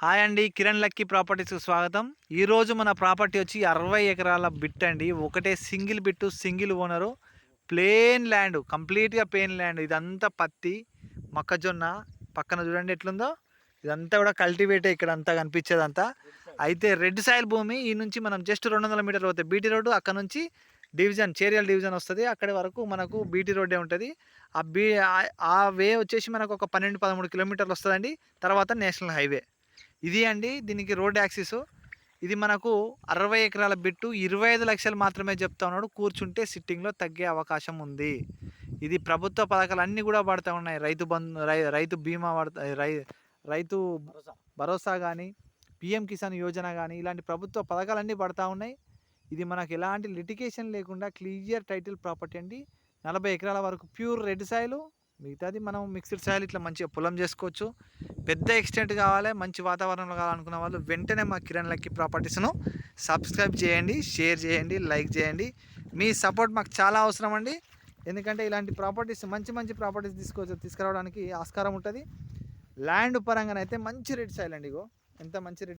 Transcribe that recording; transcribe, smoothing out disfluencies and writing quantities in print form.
Hi అండి, Kiran lucky ప్రాపర్టీస్కి స్వాగతం. ఈరోజు మన ప్రాపర్టీ వచ్చి 60 ఎకరాల బిట్ అండి. ఒకటే single bit, single owner, plain land, కంప్లీట్గా ప్లేన్ ల్యాండ్. ఇదంతా పత్తి, మొక్కజొన్న. పక్కన చూడండి ఎట్లుందో, ఇదంతా కూడా కల్టివేటే. ఇక్కడ అంతా కనిపించేదంతా అయితే రెడ్ సాయిల్ భూమి. ఈ నుంచి మనం జస్ట్ 200 మీటర్లు పోతే బీటీ రోడ్డు, అక్కడ నుంచి డివిజన్, చేరియల్ డివిజన్ వస్తుంది. అక్కడి వరకు మనకు బీటీ రోడ్డే ఉంటుంది. ఆ వే వచ్చేసి మనకు ఒక 12-13 కిలోమీటర్లు వస్తుందండి. తర్వాత నేషనల్ హైవే. ఇది అండి దీనికి రోడ్ యాక్సిస్. ఇది మనకు 60 ఎకరాల బిట్టు, 25 లక్షలు మాత్రమే చెప్తా ఉన్నాడు. కూర్చుంటే సిట్టింగ్లో తగ్గే అవకాశం ఉంది. ఇది ప్రభుత్వ పథకాలు అన్నీ కూడా పడుతూ ఉన్నాయి. రైతు బంధు, రైతు బీమా పడతా, రైతు భరోసా కానీ, పిఎం కిసాన్ యోజన కానీ, ఇలాంటి ప్రభుత్వ పథకాలన్నీ పడతా ఉన్నాయి. ఇది మనకు ఎలాంటి లిటిగేషన్ లేకుండా క్లియర్ టైటిల్ ప్రాపర్టీ అండి. 40 ఎకరాల వరకు ప్యూర్ రెడ్ సాయిల్, మిగతాది మనం మిక్స్డ్ సాయిల్ ఇట్లా మంచిగా పొలం చేసుకోవచ్చు. పెద్ద ఎక్స్టెంట్ కావాలి, మంచి వాతావరణంలో కావాలనుకున్న వాళ్ళు వెంటనే మా కిరణ్ లక్కీ ప్రాపర్టీస్ను సబ్స్క్రైబ్ చేయండి, షేర్ చేయండి, లైక్ చేయండి. మీ సపోర్ట్ మాకు చాలా అవసరం అండి. ఎందుకంటే ఇలాంటి ప్రాపర్టీస్, మంచి మంచి ప్రాపర్టీస్ తీసుకురావడానికి ఆస్కారం ఉంటుంది. ల్యాండ్ పరంగానైతే మంచి రెడ్ సాయిల్ అండి. ఇగో ఎంత మంచి రెడ్